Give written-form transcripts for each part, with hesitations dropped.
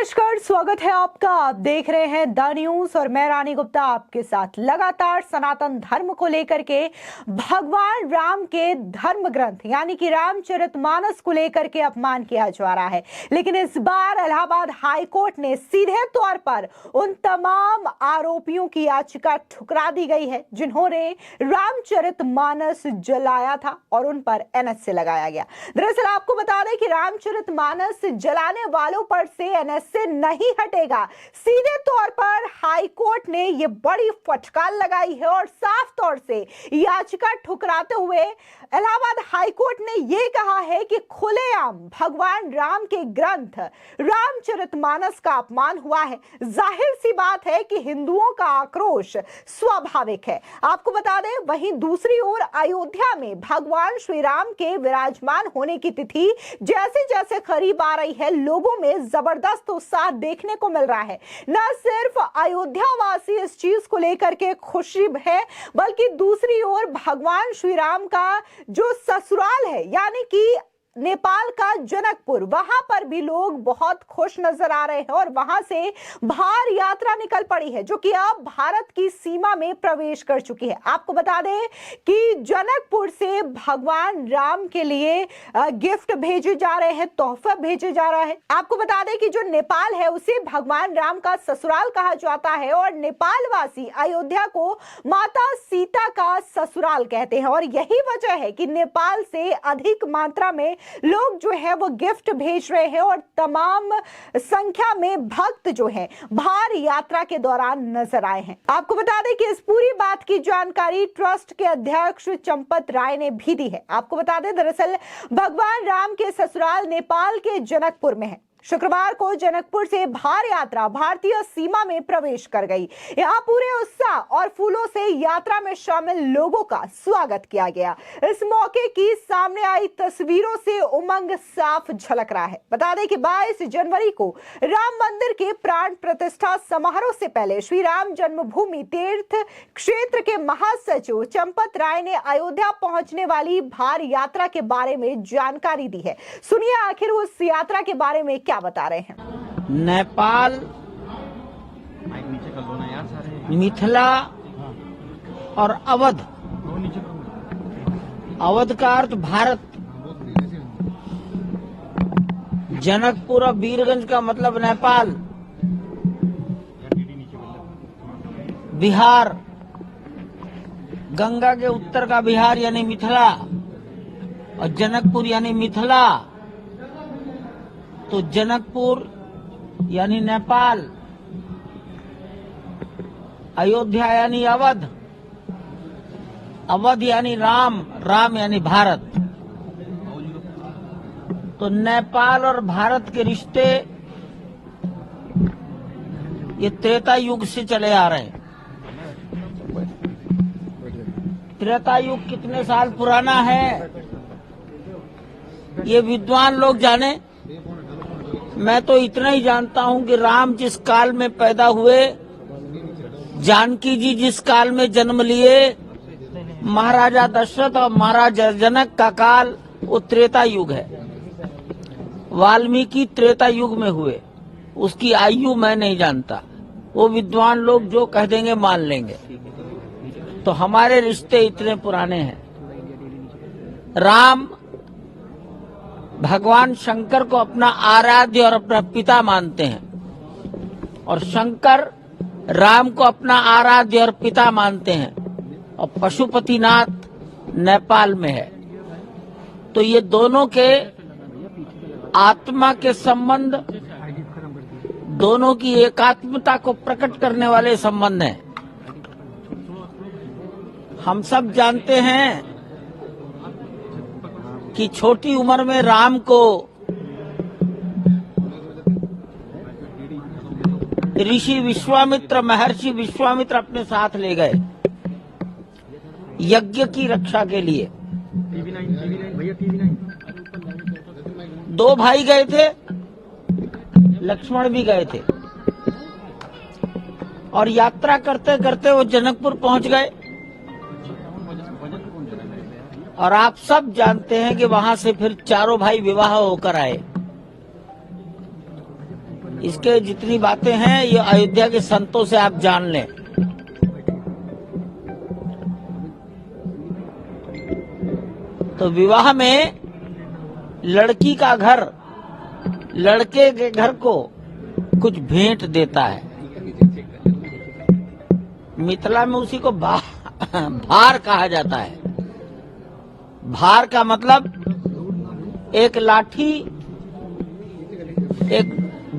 नमस्कार, स्वागत है आपका। आप देख रहे हैं द न्यूज और मैं रानी गुप्ता आपके साथ। लगातार सनातन धर्म को लेकर के भगवान राम के धर्म ग्रंथ यानी कि रामचरितमानस को लेकर के अपमान किया जा रहा है, लेकिन इस बार इलाहाबाद हाई कोर्ट ने सीधे तौर पर उन तमाम आरोपियों की याचिका ठुकरा दी गई है जिन्होंने रामचरितमानस जलाया था और उन पर एनएसए लगाया गया। दरअसल आपको बता दें कि रामचरितमानस जलाने वालों पर से एनएसए नहीं हटेगा। सीधे तौर पर हाई कोर्ट ने यह बड़ी फटकार लगाई है और साफ तौर से याचिका ठुकराते हुए इलाहाबाद हाई कोर्ट ने यह कहा है कि खुलेआम भगवान राम के ग्रंथ रामचरितमानस का अपमान हुआ है। जाहिर सी बात है कि हिंदुओं का आक्रोश स्वाभाविक है। आपको बता दें, वहीं दूसरी ओर अयोध्या में भगवान श्री राम के विराजमान होने की तिथि जैसे जैसे करीब आ रही है, लोगों में जबरदस्त उत्साह देखने को मिल रहा है। न सिर्फ अयोध्या वासी इस चीज को लेकर के खुशी है, बल्कि दूसरी ओर भगवान श्री राम का जो ससुराल है यानी कि नेपाल का जनकपुर, वहां पर भी लोग बहुत खुश नजर आ रहे हैं और वहां से भार यात्रा निकल पड़ी है जो कि अब भारत की सीमा में प्रवेश कर चुकी है। आपको बता दें कि जनकपुर से भगवान राम के लिए गिफ्ट भेजे जा रहे हैं, तोहफा भेजे जा रहा है। आपको बता दें कि जो नेपाल है उसे भगवान राम का ससुराल कहा जाता है और नेपाल वासी अयोध्या को माता सीता का ससुराल कहते हैं और यही वजह है कि नेपाल से अधिक मात्रा में लोग जो है वो गिफ्ट भेज रहे हैं और तमाम संख्या में भक्त जो है भार यात्रा के दौरान नजर आए हैं। आपको बता दें कि इस पूरी बात की जानकारी ट्रस्ट के अध्यक्ष चंपत राय ने भी दी है। आपको बता दें, दरअसल भगवान राम के ससुराल नेपाल के जनकपुर में है। शुक्रवार को जनकपुर से भार यात्रा भारतीय सीमा में प्रवेश कर गई। यहाँ पूरे उत्साह और फूलों से यात्रा में शामिल लोगों का स्वागत किया गया। इस मौके की सामने आई तस्वीरों से उमंग साफ झलक रहा है। बता दें कि 22 जनवरी को राम मंदिर के प्राण प्रतिष्ठा समारोह से पहले श्री राम जन्मभूमि तीर्थ क्षेत्र के महासचिव चंपत राय ने अयोध्या पहुंचने वाली भार यात्रा के बारे में जानकारी दी है। सुनिए आखिर उस यात्रा के बारे में क्या बता रहे हैं। नेपाल, मिथिला और अवध, अवध का अर्थ भारत, जनकपुर और वीरगंज का मतलब नेपाल, बिहार, गंगा के उत्तर का बिहार यानी मिथिला और जनकपुर यानी मिथिला, तो जनकपुर यानी नेपाल, अयोध्या यानी अवध, अवध यानी राम, राम यानी भारत। तो नेपाल और भारत के रिश्ते ये त्रेता युग से चले आ रहे हैं। त्रेता युग कितने साल पुराना है ये विद्वान लोग जाने। मैं तो इतना ही जानता हूं कि राम जिस काल में पैदा हुए, जानकी जी जिस काल में जन्म लिए, महाराजा दशरथ और महाराजा जनक का काल वो त्रेता युग है। वाल्मीकि त्रेता युग में हुए, उसकी आयु मैं नहीं जानता। वो विद्वान लोग जो कह देंगे मान लेंगे। तो हमारे रिश्ते इतने पुराने हैं। राम भगवान शंकर को अपना आराध्य और अपना पिता मानते हैं और शंकर राम को अपना आराध्य और पिता मानते हैं और पशुपतिनाथ नेपाल में है। तो ये दोनों के आत्मा के संबंध, दोनों की एकात्मता को प्रकट करने वाले संबंध हैं। हम सब जानते हैं कि छोटी उम्र में राम को ऋषि विश्वामित्र, महर्षि विश्वामित्र अपने साथ ले गए यज्ञ की रक्षा के लिए। दो भाई गए थे, लक्ष्मण भी गए थे और यात्रा करते करते वो जनकपुर पहुंच गए। और आप सब जानते हैं कि वहां से फिर चारों भाई विवाह होकर आए। इसके जितनी बातें हैं ये अयोध्या के संतों से आप जान लें। तो विवाह में लड़की का घर लड़के के घर को कुछ भेंट देता है। मिथिला में उसी को भार कहा जाता है। भार का मतलब एक लाठी, एक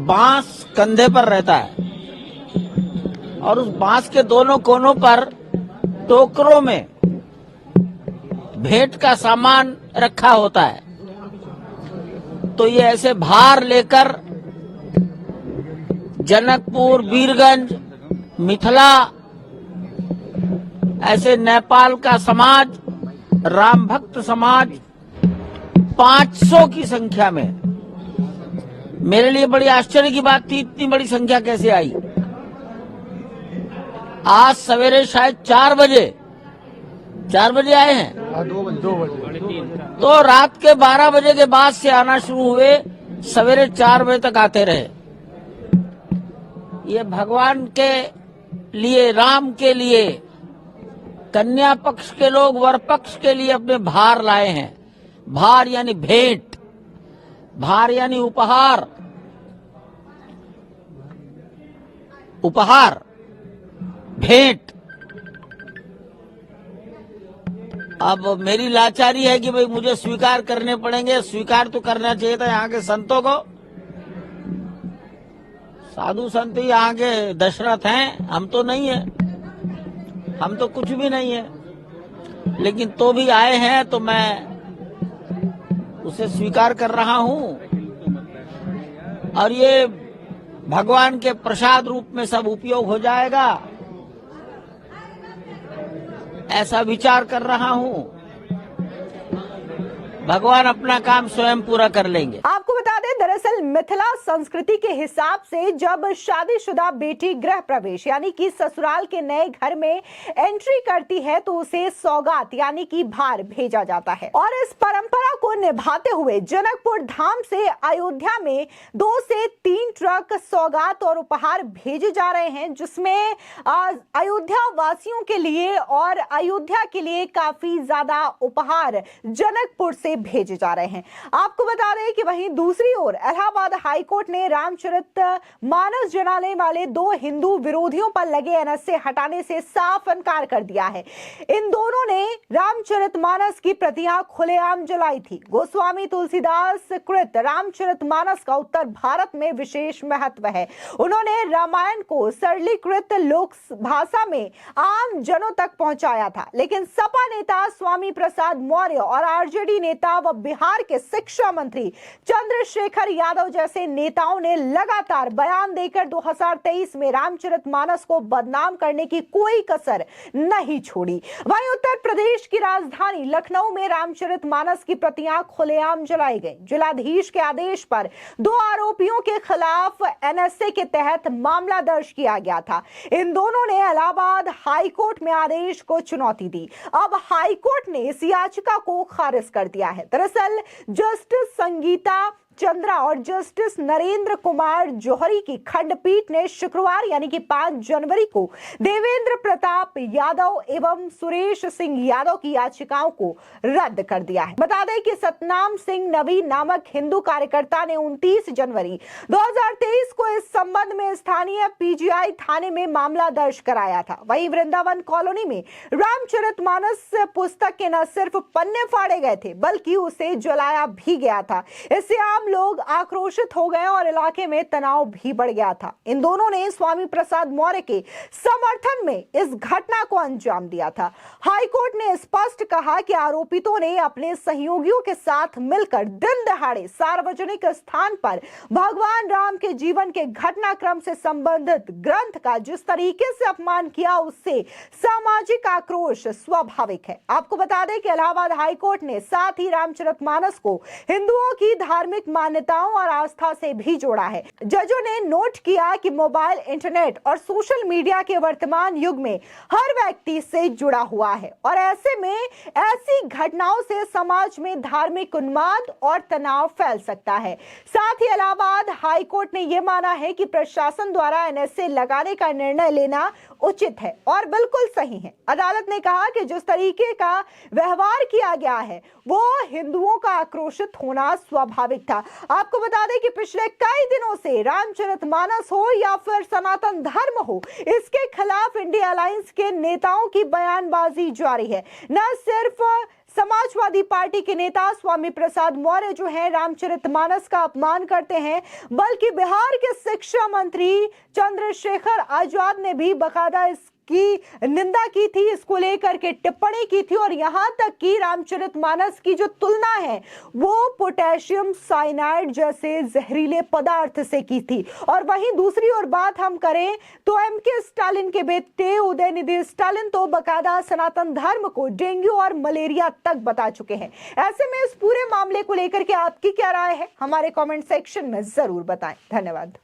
बांस कंधे पर रहता है और उस बांस के दोनों कोनों पर टोकरों में भेंट का सामान रखा होता है। तो ये ऐसे भार लेकर जनकपुर, वीरगंज, मिथिला, ऐसे नेपाल का समाज, राम भक्त समाज 500 की संख्या में। मेरे लिए बड़ी आश्चर्य की बात थी, इतनी बड़ी संख्या कैसे आई। आज सवेरे शायद 4 बजे आए हैं। 2 बजे तो रात के 12 बजे के बाद से आना शुरू हुए, सवेरे 4 बजे तक आते रहे। ये भगवान के लिए, राम के लिए, कन्या पक्ष के लोग वर पक्ष के लिए अपने भार लाए हैं। भार यानी भेंट, भार यानी उपहार, उपहार, भेंट। अब मेरी लाचारी है कि भाई मुझे स्वीकार करने पड़ेंगे। स्वीकार तो करना चाहिए था यहाँ के संतों को। साधु संत ही यहाँ के दशरथ हैं, हम तो नहीं है, हम तो कुछ भी नहीं है। लेकिन तो भी आए हैं तो मैं उसे स्वीकार कर रहा हूं। और ये भगवान के प्रसाद रूप में सब उपयोग हो जाएगा, ऐसा विचार कर रहा हूं। भगवान अपना काम स्वयं पूरा कर लेंगे। आपको बता दें, दरअसल मिथिला संस्कृति के हिसाब से जब शादीशुदा बेटी गृह प्रवेश यानी कि ससुराल के नए घर में एंट्री करती है तो उसे सौगात यानी कि भार भेजा जाता है। और इस परंपरा को निभाते हुए जनकपुर धाम से अयोध्या में 2 से 3 ट्रक सौगात और उपहार भेजे जा रहे हैं, जिसमें अयोध्या वासियों के लिए और अयोध्या के लिए काफी ज्यादा उपहार जनकपुर से भेजे जा रहे हैं। आपको बता दें कि वहीं दूसरी ओर इलाहाबाद हाईकोर्ट ने रामचरित मानस जलाने वाले 2 हिंदू विरोधियों पर लगे एनएसए हटाने से साफ इनकार कर दिया है। इन दोनों ने रामचरित मानस की प्रतियां खुलेआम जलाई थी। गोस्वामी तुलसीदास कृत रामचरित मानस का उत्तर भारत में विशेष महत्व है। उन्होंने रामायण को सरलीकृत लोक भाषा में आम जनों तक पहुंचाया था, लेकिन सपा नेता स्वामी प्रसाद मौर्य और आरजेडी नेता व बिहार के शिक्षा मंत्री चंद्रशेखर यादव जैसे नेताओं ने लगातार बयान देकर 2023 में रामचरितमानस को बदनाम करने की कोई कसर नहीं छोड़ी। वहीं उत्तर प्रदेश की राजधानी लखनऊ में रामचरितमानस की प्रतियां खुलेआम जलाई गई। जिलाधीश के आदेश पर 2 आरोपियों के खिलाफ एनएसए के तहत मामला दर्ज किया गया था। इन दोनों ने इलाहाबाद हाईकोर्ट में आदेश को चुनौती दी। अब हाईकोर्ट ने इस याचिका को खारिज कर दिया है। दरअसल जस्टिस संगीता चंद्रा और जस्टिस नरेंद्र कुमार जौहरी की खंडपीठ ने शुक्रवार यानी कि 5 जनवरी को देवेंद्र प्रताप यादव एवं सुरेश सिंह यादव की याचिकाओं को रद्द कर दिया है। बता दें कि सतनाम सिंह नवी नामक हिंदू कार्यकर्ता ने 29 जनवरी 2023 को इस संबंध में स्थानीय पीजीआई थाने में मामला दर्ज कराया था। वहीं वृंदावन कॉलोनी में रामचरितमानस पुस्तक के न सिर्फ पन्ने फाड़े गए थे बल्कि उसे जलाया भी गया था। इससे आम लोग आक्रोशित हो गए और इलाके में तनाव भी बढ़ गया था। इन दोनों ने स्वामी प्रसाद मौर्य के समर्थन में इस घटना को अंजाम दिया था। हाईकोर्ट ने स्पष्ट कहा कि आरोपितों ने अपने सहयोगियों के साथ मिलकर दिन दहाड़े सार्वजनिक स्थान पर भगवान राम के जीवन के घटनाक्रम से संबंधित ग्रंथ का जिस तरीके से अपमान किया, उससे सामाजिक आक्रोश स्वाभाविक है। आपको बता दें कि इलाहाबाद हाईकोर्ट ने साथ ही रामचरितमानस को हिंदुओं की धार्मिक मान्यताओं और आस्था से भी जोड़ा है। जजों ने नोट किया कि मोबाइल, इंटरनेट और सोशल मीडिया के वर्तमान युग में हर व्यक्ति से जुड़ा हुआ है और ऐसे में ऐसी घटनाओं से समाज में धार्मिक उन्माद और तनाव फैल सकता है। साथ ही इलाहाबाद हाईकोर्ट ने यह माना है कि प्रशासन द्वारा एनएसए लगाने का निर्णय लेना उचित है और बिल्कुल सही है। अदालत ने कहा कि जिस तरीके का व्यवहार किया गया है वो हिंदुओं का आक्रोशित होना स्वाभाविक था। आपको बता दें कि पिछले कई दिनों से रामचरितमानस हो या फिर सनातन धर्म हो, इसके खिलाफ इंडिया अलायंस के नेताओं की बयानबाजी जारी है। न सिर्फ समाजवादी पार्टी के नेता स्वामी प्रसाद मौर्य जो है रामचरितमानस का अपमान करते हैं, बल्कि बिहार के शिक्षा मंत्री चंद्रशेखर आजाद ने भी बाकायदा की निंदा की थी, इसको लेकर के टिप्पणी की थी और यहां तक कि रामचरितमानस की जो तुलना है वो पोटेशियम साइनाइड जैसे जहरीले पदार्थ से की थी। और वहीं दूसरी ओर बात हम करें तो एमके स्टालिन के बेटे उदयनिधि स्टालिन तो बाकायदा सनातन धर्म को डेंगू और मलेरिया तक बता चुके हैं। ऐसे में इस पूरे मामले को लेकर के आपकी क्या राय है, हमारे कॉमेंट सेक्शन में जरूर बताएं। धन्यवाद।